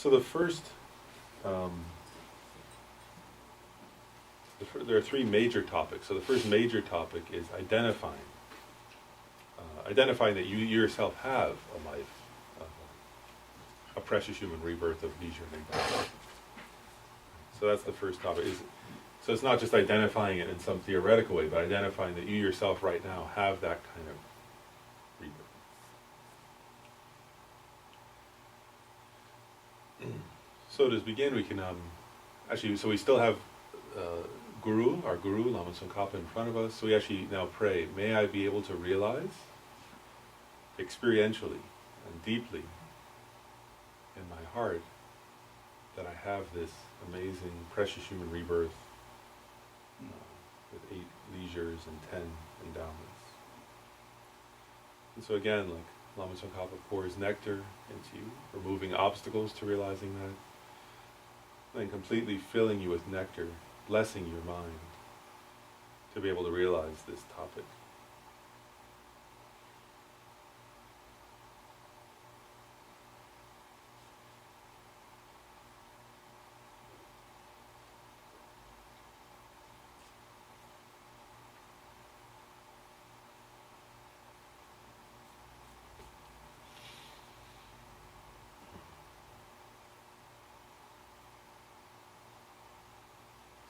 So the first, there are three major topics. So the first major topic is identifying that you yourself have a life, a precious human rebirth of leisure and impact. So that's the first topic. So it's not just identifying it in some theoretical way, but identifying that you yourself right now have that kind of rebirth. So to begin, we can so we still have our Guru, Lama Tsongkhapa, in front of us. So we actually now pray, may I be able to realize experientially and deeply in my heart that I have this amazing, precious human rebirth with 8 leisures and 10 endowments. And so again, like Lama Tsongkhapa pours nectar into you, removing obstacles to realizing that, and completely filling you with nectar, blessing your mind to be able to realize this topic.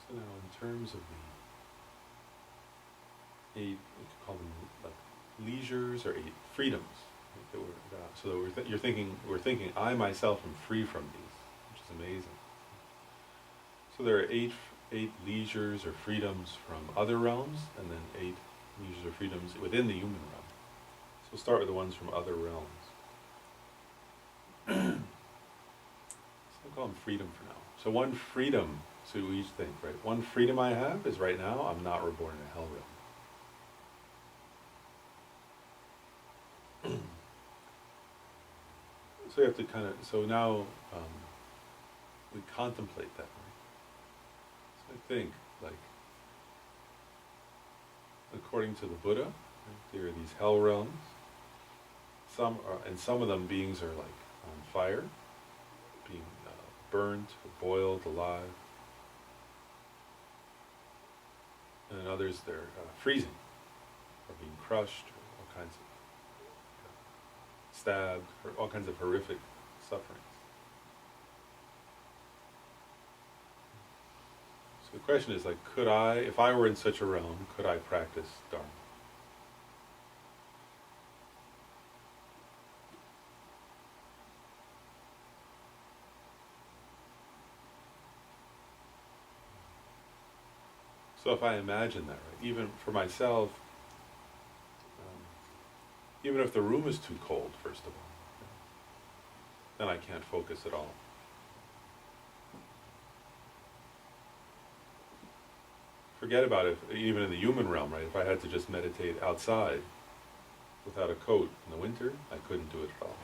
So now in terms of the 8, we could call them like leisures or 8 freedoms. We're thinking, I myself am free from these, which is amazing. So there are 8 leisures or freedoms from other realms, and then 8 leisures or freedoms within the human realm. So we'll start with the ones from other realms. So we'll call them freedom for now. So one freedom, so we each think, right? One freedom I have is right now I'm not reborn in a hell realm. So we have to so now we contemplate that, right? So I think, like, according to the Buddha, right, there are these hell realms. And some of them beings are like on fire, being burnt, or boiled alive. And in others they're freezing, or being crushed, or all kinds of stabbed, or all kinds of horrific sufferings. So the question is, like, if I were in such a realm, could I practice Dharma? So if I imagine that, right, even for myself, even if the room is too cold, first of all, then I can't focus at all. Forget about it, even in the human realm, right? If I had to just meditate outside without a coat in the winter, I couldn't do it at all.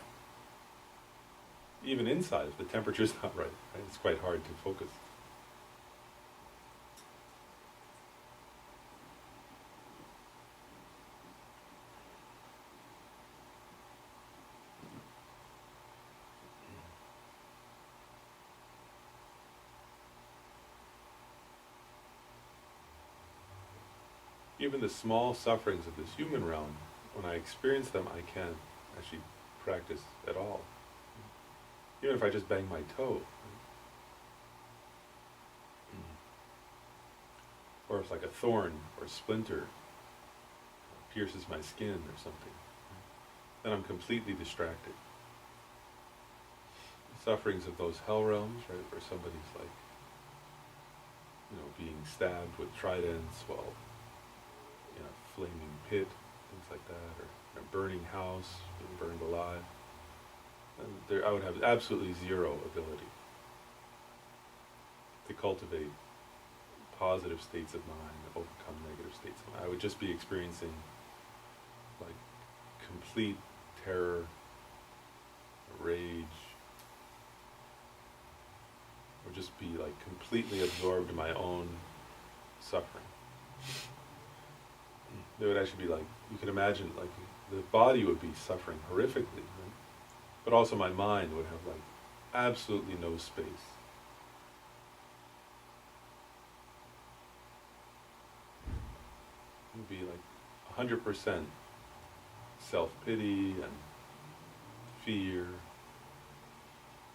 Even inside, if the temperature's not right, it's quite hard to focus. Even the small sufferings of this human realm, when I experience them, I can't actually practice at all. Even if I just bang my toe. Or if like a thorn or a splinter pierces my skin or something, then I'm completely distracted. The sufferings of those hell realms, right, where somebody's like, being stabbed with tridents while in a flaming pit, things like that, or in a burning house, being burned alive. And I would have absolutely zero ability to cultivate positive states of mind, overcome negative states of mind. I would just be experiencing like complete terror, rage, or just be like completely absorbed in my own suffering. They would actually be like, you could imagine, like the body would be suffering horrifically, right? But also my mind would have like absolutely no space. It would be like 100% self-pity and fear,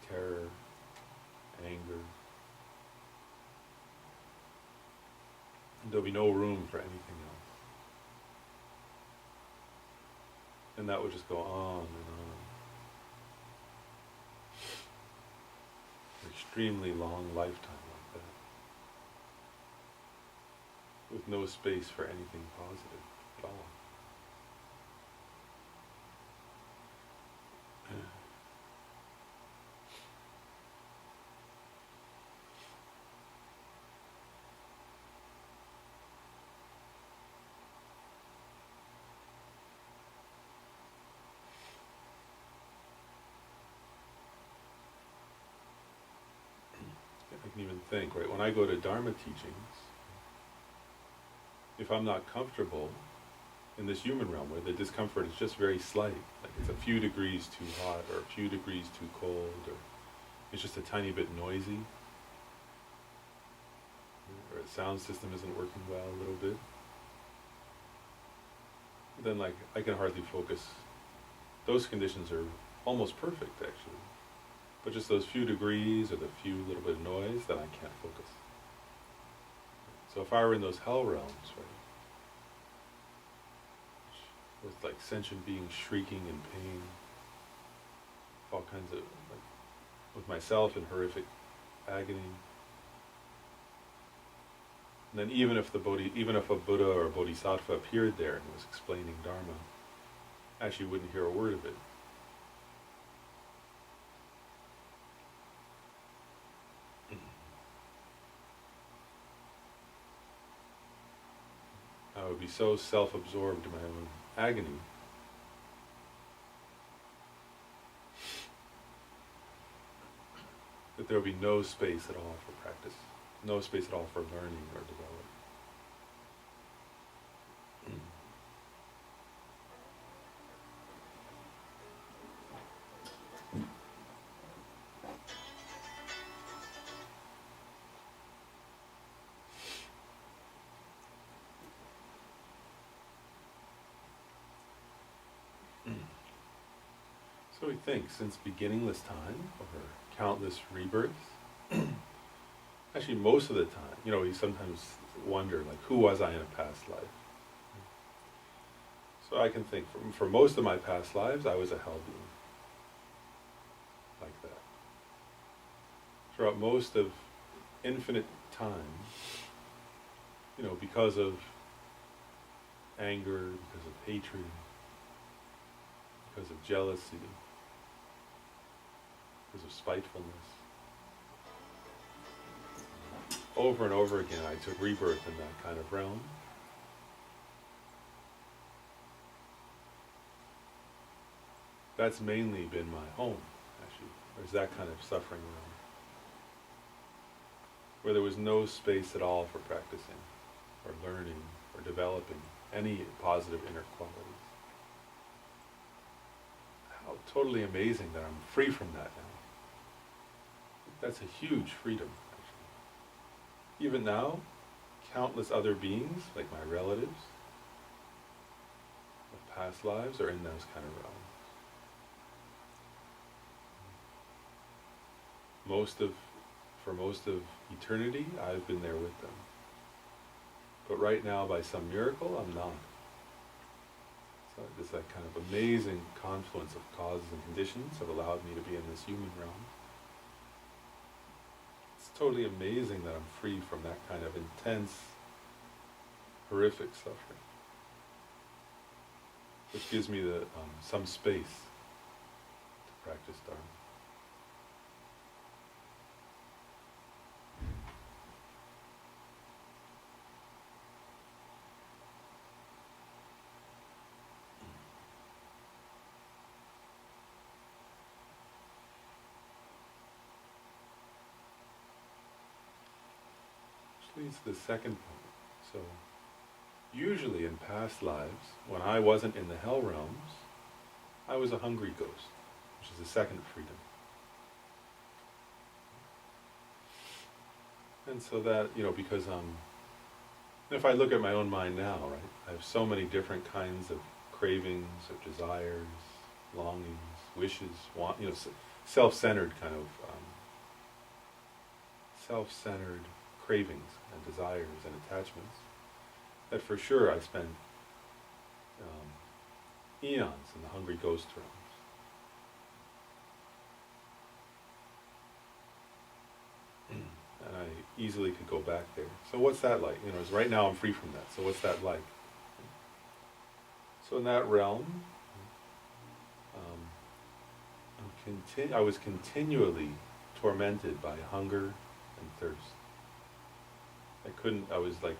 terror, anger. And there'll be no room for anything else. And that would just go on and on. An extremely long lifetime like that. With no space for anything positive at all. I can even think, right, when I go to Dharma teachings, if I'm not comfortable in this human realm where the discomfort is just very slight, like it's a few degrees too hot or a few degrees too cold, or it's just a tiny bit noisy, or the sound system isn't working well a little bit, then like I can hardly focus. Those conditions are almost perfect actually, but just those few degrees or the few little bit of noise, then I can't focus. So if I were in those hell realms, right, with like sentient beings shrieking in pain, all kinds of, like, with myself in horrific agony, and then even if a Buddha or a Bodhisattva appeared there and was explaining Dharma, I actually wouldn't hear a word of it. I would be so self-absorbed in my own agony that there would be no space at all for practice, no space at all for learning or development. So we think, since beginningless time, over countless rebirths, actually most of the time, we sometimes wonder, like, who was I in a past life? So I can think, for most of my past lives, I was a hell being. Like that. Throughout most of infinite time, because of anger, because of hatred, because of jealousy, because of spitefulness. Over and over again, I took rebirth in that kind of realm. That's mainly been my home, actually. There's that kind of suffering realm, where there was no space at all for practicing, or learning, or developing any positive inner qualities. How totally amazing that I'm free from that now. That's a huge freedom, actually. Even now, countless other beings, like my relatives, of past lives, are in those kind of realms. For most of eternity, I've been there with them. But right now, by some miracle, I'm not. So this that kind of amazing confluence of causes and conditions have allowed me to be in this human realm. It's totally amazing that I'm free from that kind of intense, horrific suffering, which gives me some space to practice Dharma. Leads to the second point. So, usually in past lives, when I wasn't in the hell realms, I was a hungry ghost, which is the second freedom. And so that, because if I look at my own mind now, right, I have so many different kinds of cravings, or desires, longings, wishes, self-centered kind of, self-centered cravings and desires and attachments, that for sure I spent eons in the hungry ghost realms. And I easily could go back there. So what's that like? Is right now I'm free from that. So what's that like? So in that realm, I was continually tormented by hunger and thirst. I was like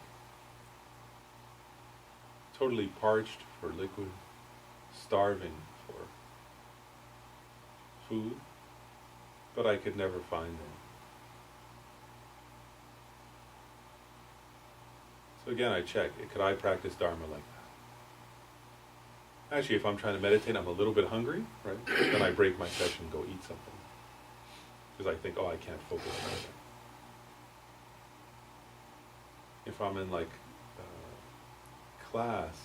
totally parched for liquid, starving for food, but I could never find them. So again, I check, could I practice Dharma like that? Actually, if I'm trying to meditate, I'm a little bit hungry, right? Then I break my session and go eat something. Because I think, I can't focus on that. If I'm in class,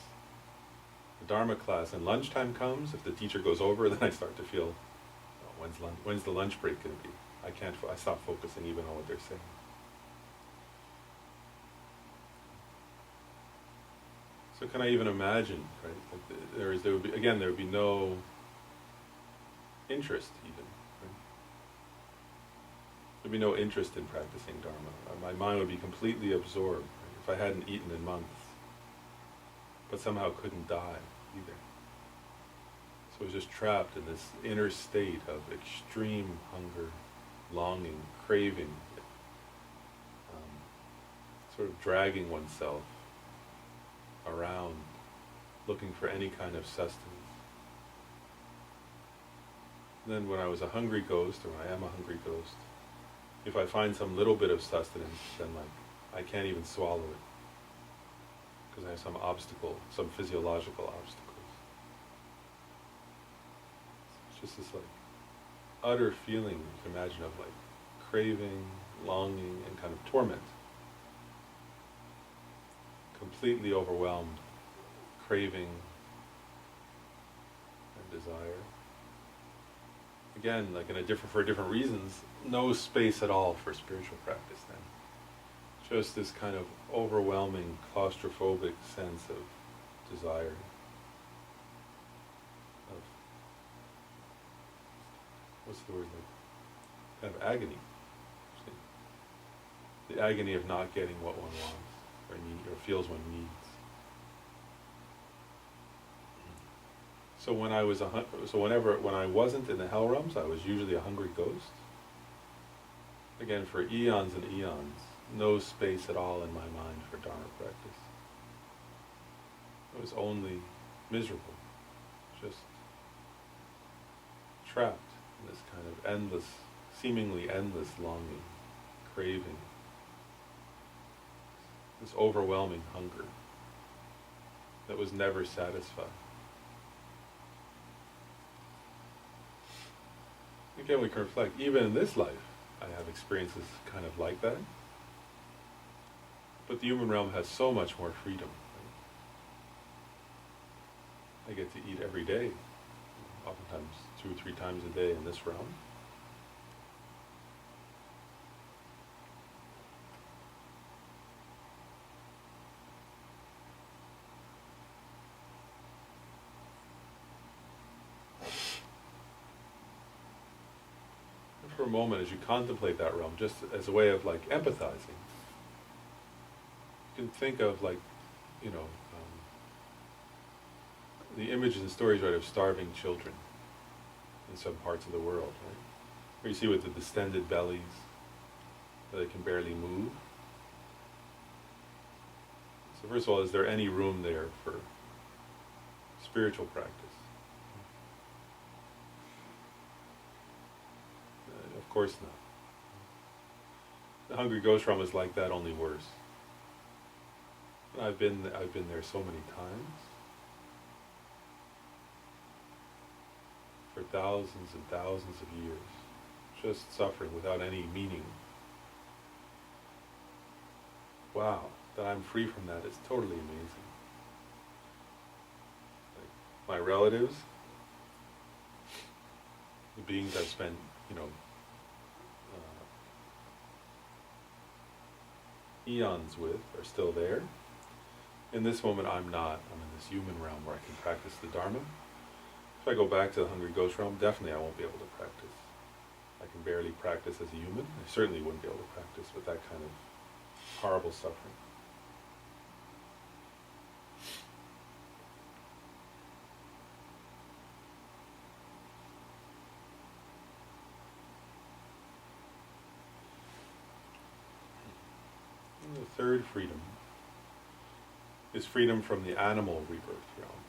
the Dharma class, and lunchtime comes, if the teacher goes over, then I start to feel, when's the lunch break going to be? I stop focusing even on what they're saying. So can I even imagine, right? Like there would be no interest even. Right? There'd be no interest in practicing Dharma. My mind would be completely absorbed, right? If I hadn't eaten in months, but somehow couldn't die either. So I was just trapped in this inner state of extreme hunger, longing, craving, sort of dragging oneself around, looking for any kind of sustenance. And then when I was a hungry ghost, or when I am a hungry ghost, if I find some little bit of sustenance, then I can't even swallow it, because I have some obstacle, some physiological obstacles. It's just this utter feeling, you can imagine, of craving, longing, and kind of torment. Completely overwhelmed, craving and desire. Again, for different reasons, no space at all for spiritual practice then. Just this kind of overwhelming, claustrophobic sense of desire. Of, what's the word, kind of agony. The agony of not getting what one wants. Or feels one needs. So when I wasn't in the hell realms, I was usually a hungry ghost. Again, for eons and eons, no space at all in my mind for Dharma practice. I was only miserable, just trapped in this kind of endless, seemingly endless longing, craving. This overwhelming hunger that was never satisfied. Again, we can reflect, even in this life, I have experiences kind of like that. But the human realm has so much more freedom. I get to eat every day, oftentimes 2 or 3 times a day in this realm. For a moment, as you contemplate that realm, just as a way of empathizing, you can think of the images and stories, right, of starving children in some parts of the world, right? Where you see with the distended bellies, they can barely move. So first of all, is there any room there for spiritual practice? Of course not. The hungry ghost realm is like that, only worse. I've been there so many times. For thousands and thousands of years, just suffering without any meaning. wow, that I'm free from that is totally amazing. Like my relatives, the beings I've spent, eons with, are still there. In this moment, I'm not. I'm in this human realm where I can practice the Dharma. If I go back to the Hungry Ghost realm, definitely I won't be able to practice. I can barely practice as a human. I certainly wouldn't be able to practice with that kind of horrible suffering. And the third freedom is freedom from the animal rebirth realm,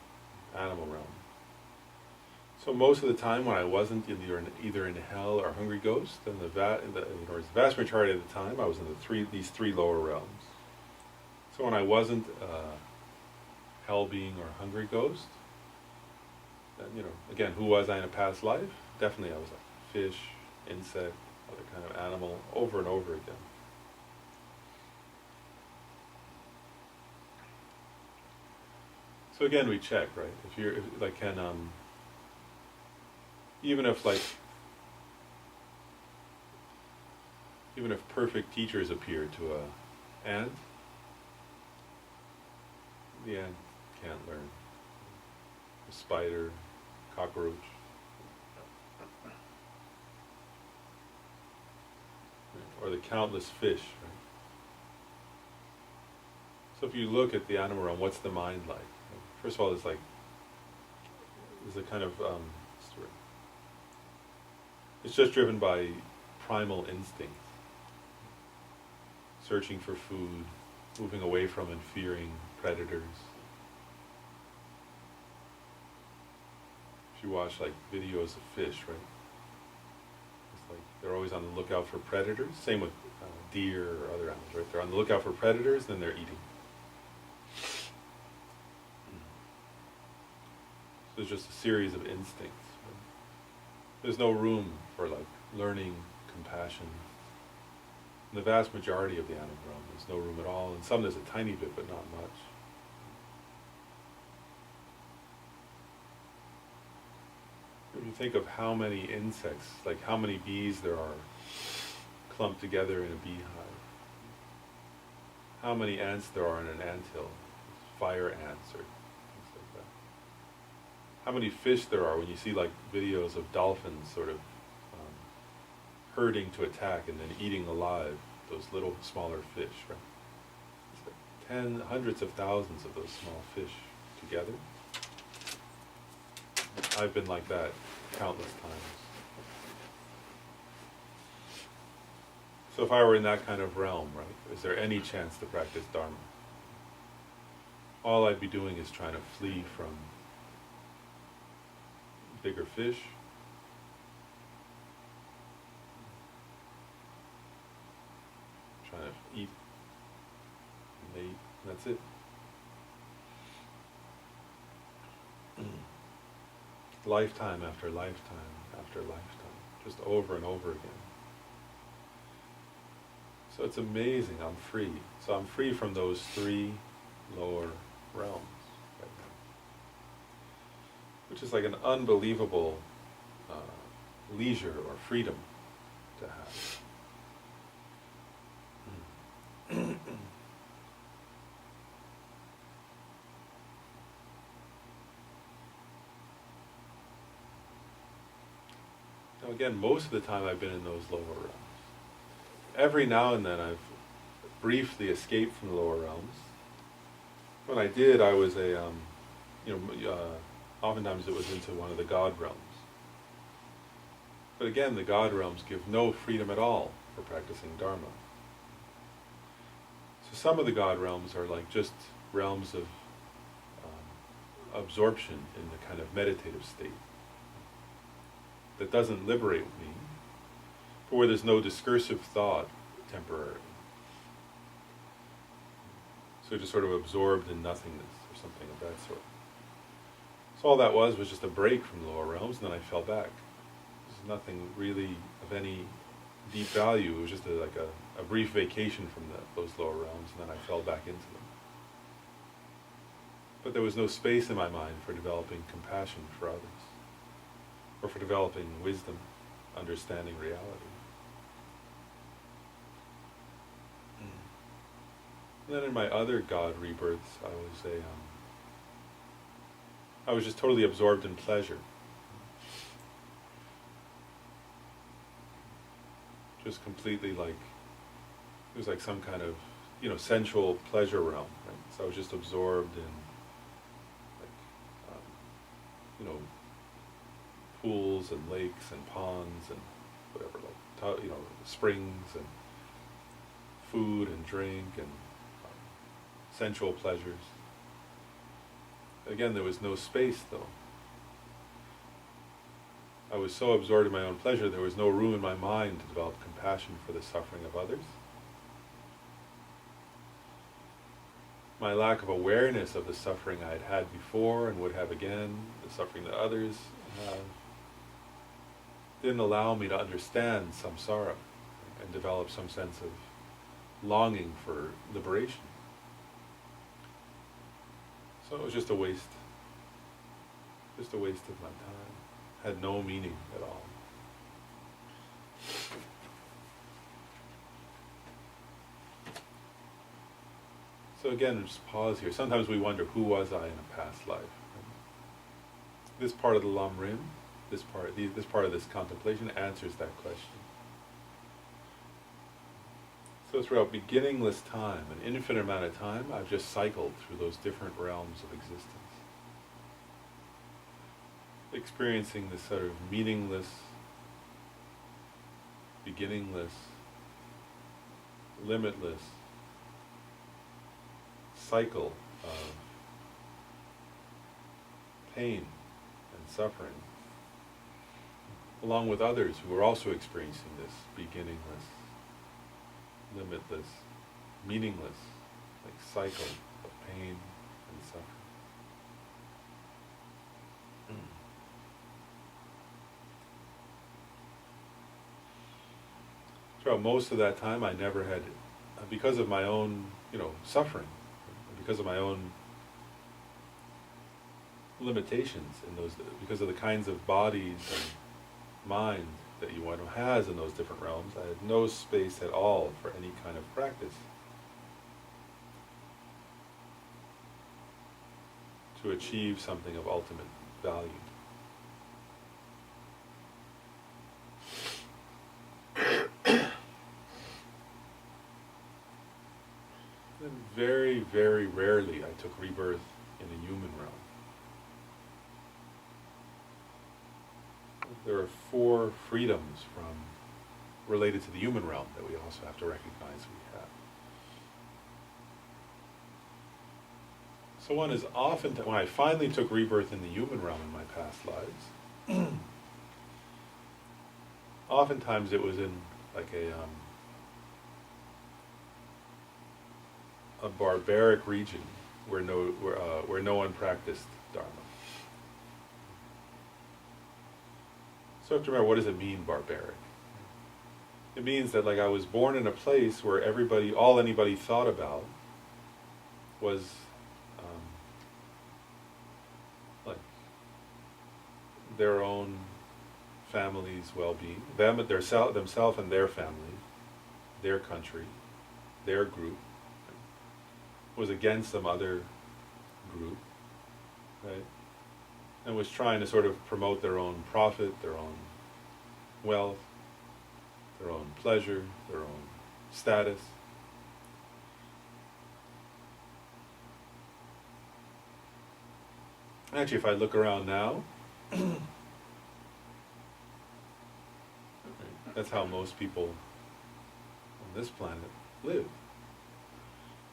animal realm. So most of the time when I wasn't either in hell or hungry ghost, and the vast majority of the time I was in these three lower realms. So when I wasn't hell being or hungry ghost, then, again, who was I in a past life? Definitely I was like fish, insect, other kind of animal, over and over again. So again, we check, right? Even if perfect teachers appear to a ant, the ant can't learn. A spider, cockroach. Or the countless fish, right? So if you look at the animal realm, what's the mind like? First of all, there's a kind of it's just driven by primal instincts, searching for food, moving away from and fearing predators. If you watch videos of fish, right? It's like they're always on the lookout for predators. Same with deer or other animals, right? They're on the lookout for predators, then they're eating. So there's just a series of instincts. Right? There's no room for learning, compassion. In the vast majority of the animal realm, there's no room at all. In some there's a tiny bit, but not much. If you think of how many insects, how many bees there are clumped together in a beehive, how many ants there are in an anthill, fire ants or things like that. How many fish there are when you see videos of dolphins sort of herding to attack and then eating alive those little smaller fish, right? It's hundreds of thousands of those small fish together. I've been like that countless times. So if I were in that kind of realm, right, is there any chance to practice Dharma? All I'd be doing is trying to flee from bigger fish, trying to eat, mate, and that's it. Lifetime after lifetime after lifetime, just over and over again. So it's amazing, I'm free. So I'm free from those three lower realms right now, which is like an unbelievable leisure or freedom to have. Now again, most of the time I've been in those lower realms. Every now and then I've briefly escaped from the lower realms. When I did, I was oftentimes it was into one of the God realms. But again, the God realms give no freedom at all for practicing Dharma. So some of the God realms are just realms of absorption in the kind of meditative state that doesn't liberate me, but where there's no discursive thought temporarily. So just sort of absorbed in nothingness or something of that sort. So all that was just a break from the lower realms, and then I fell back. There's nothing really of any deep value. It was just a brief vacation from those lower realms, and then I fell back into them. But there was no space in my mind for developing compassion for others, or for developing wisdom, understanding reality. And then in my other God rebirths, I was just totally absorbed in pleasure. Just completely it was like some kind of, sensual pleasure realm, right? So I was just absorbed in, pools and lakes and ponds and whatever, springs and food and drink and sensual pleasures. Again, there was no space, though. I was so absorbed in my own pleasure, there was no room in my mind to develop compassion for the suffering of others. My lack of awareness of the suffering I had had before and would have again, the suffering that others have, didn't allow me to understand samsara and develop some sense of longing for liberation. So it was just a waste of my time. Had no meaning at all. So again, just pause here. Sometimes we wonder, who was I in a past life? This part of the Lam Rim, this part of this contemplation answers that question. So throughout beginningless time, an infinite amount of time, I've just cycled through those different realms of existence, experiencing this sort of meaningless, beginningless, limitless cycle of pain and suffering, along with others who are also experiencing this beginningless, limitless, meaningless cycle of pain and suffering. Throughout most of that time, I never had, because of my own, suffering, because of my own limitations in those, because of the kinds of bodies and mind that one has in those different realms, I had no space at all for any kind of practice to achieve something of ultimate value. And very, very rarely I took rebirth in a human realm. There are 4 freedoms related to the human realm that we also have to recognize we have. So one is often, when I finally took rebirth in the human realm in my past lives, oftentimes it was in a barbaric region where no one practiced Dharma. So you have to remember, what does it mean, barbaric? It means that I was born in a place where all anybody thought about was their own family's well-being, themselves and their family, their country, their group, was against some other group, right? And was trying to sort of promote their own profit, their own wealth, their own pleasure, their own status. Actually, if I look around now, that's how most people on this planet live.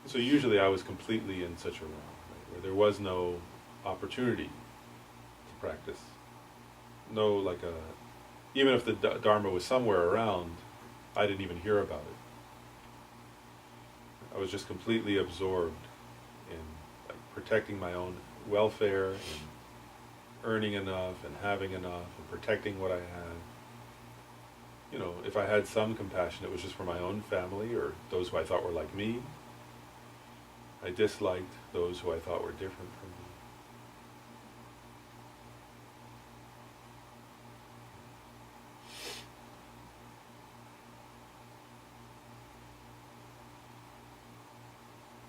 So usually I was completely in such a realm, right, where there was no opportunity to practice. No, even if the Dharma was somewhere around, I didn't even hear about it. I was just completely absorbed in protecting my own welfare and earning enough and having enough and protecting what I had. if I had some compassion, it was just for my own family or those who I thought were like me. I disliked those who I thought were different from me.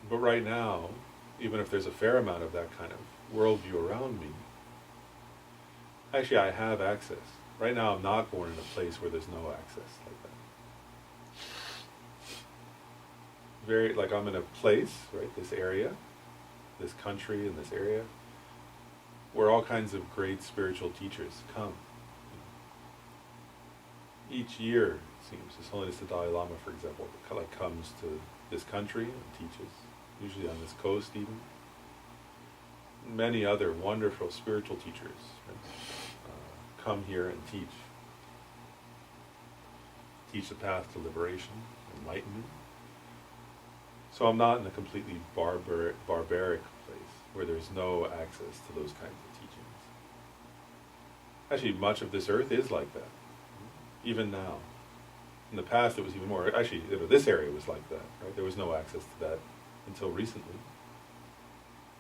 But right now, even if there's a fair amount of that kind of worldview around me, actually I have access. Right now I'm not born in a place where there's no access like that. Like I'm in a place, right, this area, this country and this area, where all kinds of great spiritual teachers come. Each year, it seems, His Holiness the Dalai Lama, for example, comes to this country and teaches, usually on this coast even. Many other wonderful spiritual teachers, right, come here and teach the path to liberation, enlightenment. So I'm not in a completely barbaric place where there's no access to those kinds of teachings. Actually, much of this earth is like that, even now. In the past, it was even more. Actually, this area was like that, right? There was no access to that until recently.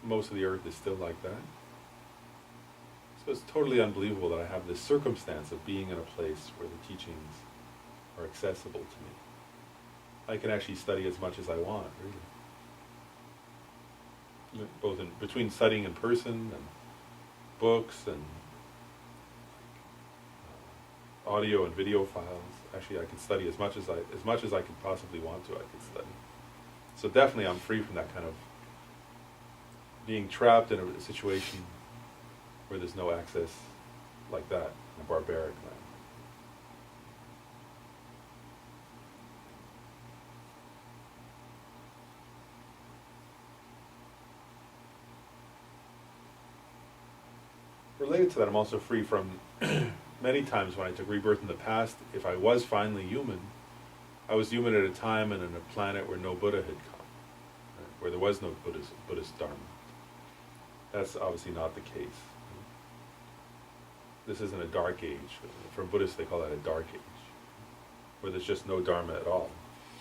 Most of the earth is still like that. So it's totally unbelievable that I have this circumstance of being in a place where the teachings are accessible to me. I can actually study as much as I want, really. Both between studying in person and books and audio and video files. Actually, I can study as much as I could possibly want to. I could study. So definitely, I'm free from that kind of being trapped in a situation where there's no access like that in a barbaric land. Related to that, I'm also free from many times when I took rebirth in the past, if I was finally human, I was human at a time and in a planet where no Buddha had come, right? Where there was no Buddhist Dharma. That's obviously not the case. This isn't a dark age. For Buddhists, they call that a dark age, where there's just no Dharma at all.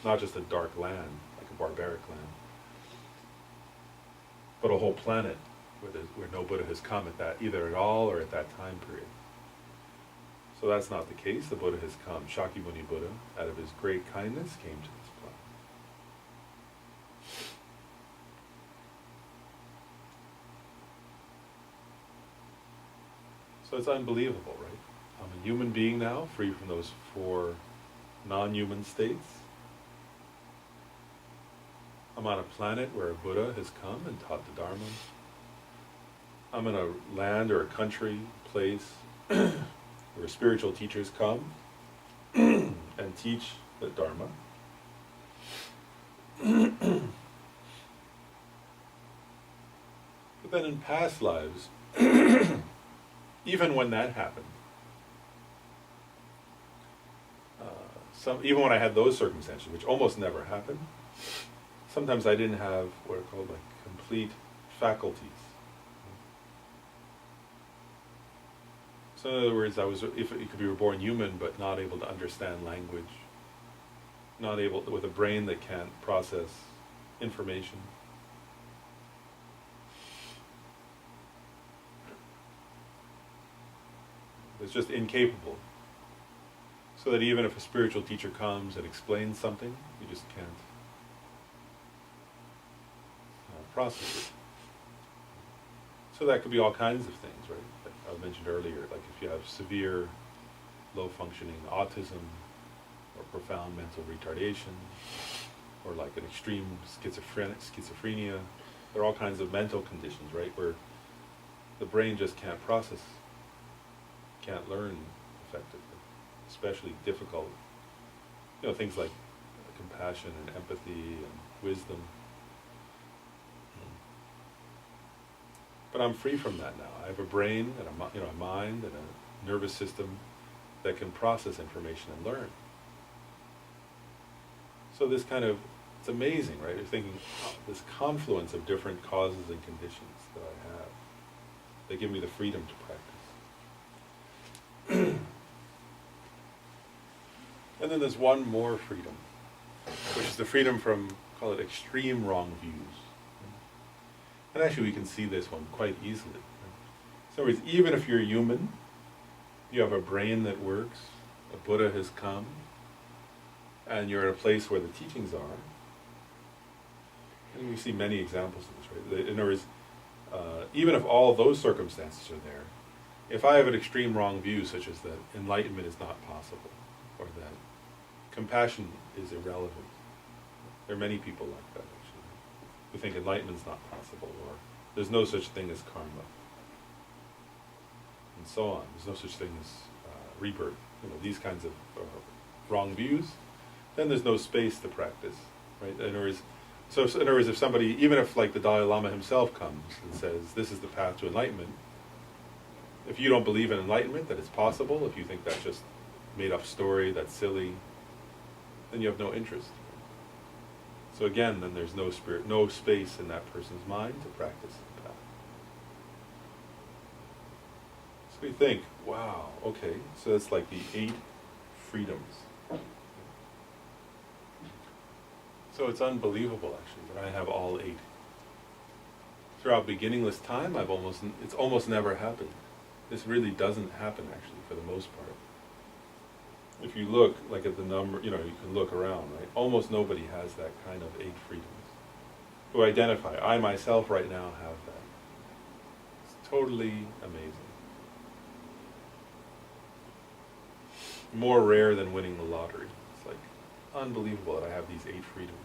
Not just a dark land, like a barbaric land, but a whole planet where no Buddha has come either at all or at that time period. So that's not the case. The Buddha has come. Shakyamuni Buddha, out of his great kindness, came to this planet. So it's unbelievable, right? I'm a human being now, free from those 4 non-human states. I'm on a planet where a Buddha has come and taught the Dharma. I'm in a land or a country, place, where spiritual teachers come and teach the Dharma. But then in past lives, even when that happened, even when I had those circumstances, which almost never happened, sometimes I didn't have what are called like complete faculties. So in other words, if you could be reborn human but not able to understand language, not able with a brain that can't process information. It's just incapable. So that even if a spiritual teacher comes and explains something, you just can't process it. So that could be all kinds of things, right? Like I mentioned earlier, like if you have severe, low-functioning autism, or profound mental retardation, or like an extreme schizophrenia, there are all kinds of mental conditions, right, where the brain just can't process, can't learn effectively, especially difficult, things like compassion and empathy and wisdom. But I'm free from that now. I have a brain and a mind and a nervous system that can process information and learn. So this it's amazing, right? You're thinking, this confluence of different causes and conditions that I have, that give me the freedom to practice. And then there's one more freedom, which is the freedom from, call it extreme wrong views. And actually we can see this one quite easily. So even if you're human, you have a brain that works, a Buddha has come, and you're in a place where the teachings are, and we see many examples of this, right? In other words, even if all those circumstances are there, if I have an extreme wrong view, such as that enlightenment is not possible, or that compassion is irrelevant, there are many people like that, actually, who think enlightenment is not possible, or there's no such thing as karma, and so on. There's no such thing as rebirth. These kinds of wrong views. Then there's no space to practice, right? In other words, if somebody, even if like the Dalai Lama himself comes and says, this is the path to enlightenment, if you don't believe in enlightenment, that it's possible, if you think that's just made up story, that's silly, then you have no interest. So again, then there's no space in that person's mind to practice the path. So we think, wow, okay, so that's like the 8 freedoms. So it's unbelievable, actually, that I have all 8. Throughout beginningless time, it's almost never happened. This really doesn't happen, actually, for the most part. If you look, like at the number, you can look around, right? Almost nobody has that kind of 8 freedoms. Who identify, I myself right now have that. It's totally amazing. More rare than winning the lottery. It's like unbelievable that I have these 8 freedoms.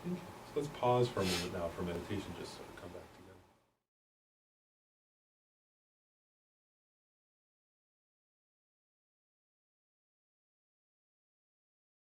Okay, so let's pause for a moment now for meditation, just sort of come back.